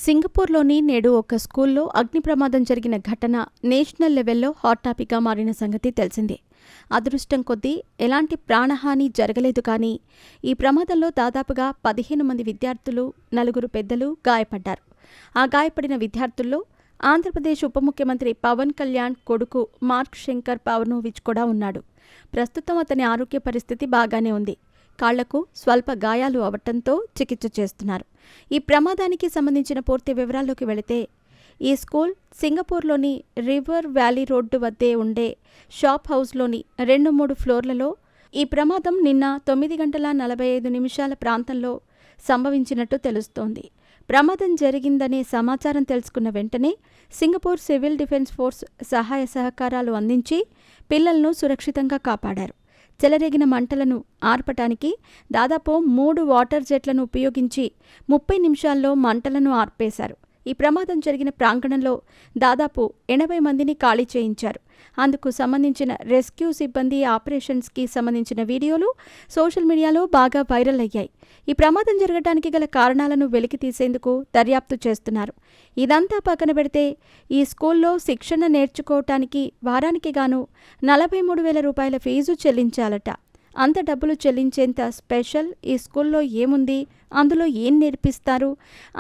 సింగపూర్లోని నేడు ఒక స్కూల్లో అగ్ని ప్రమాదం జరిగిన ఘటన నేషనల్ లెవెల్లో హాట్ టాపిక్గా మారిన సంగతి తెలిసిందే. అదృష్టం కొద్దీ ఎలాంటి ప్రాణహాని జరగలేదు. కానీ ఈ ప్రమాదంలో దాదాపుగా 15 మంది విద్యార్థులు, 4 పెద్దలు గాయపడ్డారు. ఆ గాయపడిన విద్యార్థుల్లో ఆంధ్రప్రదేశ్ ఉప ముఖ్యమంత్రి పవన్ కళ్యాణ్ కొడుకు మార్క్ శంకర్ పవనోవిచ్ కూడా ఉన్నాడు. ప్రస్తుతం అతని ఆరోగ్య పరిస్థితి బాగానే ఉంది. కాళ్లకు స్వల్ప గాయాలు అవటంతో చికిత్స చేస్తున్నారు. ఈ ప్రమాదానికి సంబంధించిన పూర్తి వివరాల్లోకి వెళితే, ఈ స్కూల్ సింగపూర్లోని రివర్ వ్యాలీ రోడ్డు వద్దే ఉండే షాప్ హౌస్లోని 2-3 ఫ్లోర్లలో ఈ ప్రమాదం నిన్న 9:45 ప్రాంతంలో సంభవించినట్టు తెలుస్తోంది. ప్రమాదం జరిగిందనే సమాచారం తెలుసుకున్న వెంటనే సింగపూర్ సివిల్ డిఫెన్స్ ఫోర్స్ సహాయ సహకారాలు అందించి పిల్లలను సురక్షితంగా కాపాడారు. చెలరేగిన మంటలను ఆర్పటానికి దాదాపు 3 వాటర్ జెట్లను ఉపయోగించి 30 నిమిషాల్లో మంటలను ఆర్పేశారు. ఈ ప్రమాదం జరిగిన ప్రాంగణంలో దాదాపు 80 మందిని ఖాళీ చేయించారు. అందుకు సంబంధించిన రెస్క్యూ సిబ్బంది ఆపరేషన్స్కి సంబంధించిన వీడియోలు సోషల్ మీడియాలో బాగా వైరల్ అయ్యాయి. ఈ ప్రమాదం జరగడానికి గల కారణాలను వెలికి తీసేందుకు దర్యాప్తు చేస్తున్నారు. ఇదంతా పక్కన పెడితే, ఈ స్కూల్లో శిక్షణ నేర్చుకోవటానికి వారానికి గాను 43,000 రూపాయల ఫీజు చెల్లించాలట. అంత డబ్బులు చెల్లించేంత స్పెషల్ ఈ స్కూల్లో ఏముంది? అందులో ఏం నేర్పిస్తారు?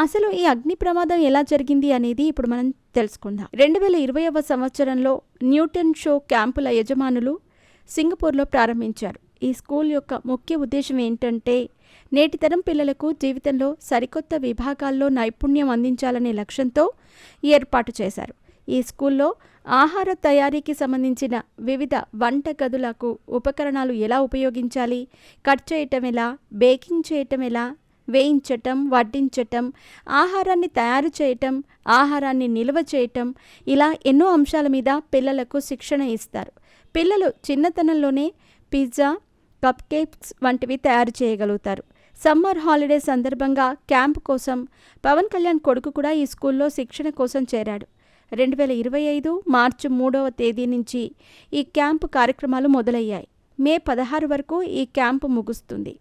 అసలు ఈ అగ్ని ప్రమాదం ఎలా జరిగింది అనేది ఇప్పుడు మనం తెలుసుకుందాం. 2020వ సంవత్సరంలో న్యూటన్ షో క్యాంపుల యజమానులు సింగపూర్లో ప్రారంభించారు. ఈ స్కూల్ యొక్క ముఖ్య ఉద్దేశం ఏంటంటే, నేటి తరం పిల్లలకు జీవితంలో సరికొత్త విభాగాల్లో నైపుణ్యం అందించాలనే లక్ష్యంతో ఏర్పాటు చేశారు. ఈ స్కూల్లో ఆహార తయారీకి సంబంధించిన వివిధ వంటగదులకు ఉపకరణాలు ఎలా ఉపయోగించాలి, కట్ చేయటం ఎలా, బేకింగ్ చేయటం ఎలా, వేయించటం, వడ్డించటం, ఆహారాన్ని తయారు చేయటం, ఆహారాన్ని నిల్వ చేయటం, ఇలా ఎన్నో అంశాల మీద పిల్లలకు శిక్షణ ఇస్తారు. పిల్లలు చిన్నతనంలోనే పిజ్జా, కప్ కేక్స్ వంటివి తయారు చేయగలుగుతారు. సమ్మర్ హాలిడే సందర్భంగా క్యాంప్ కోసం పవన్ కళ్యాణ్ కొడుకు కూడా ఈ స్కూల్లో శిక్షణ కోసం చేరాడు. 2025 మార్చి 3వ తేదీ నుంచి ఈ క్యాంపు కార్యక్రమాలు మొదలయ్యాయి. మే 16 వరకు ఈ క్యాంపు ముగుస్తుంది.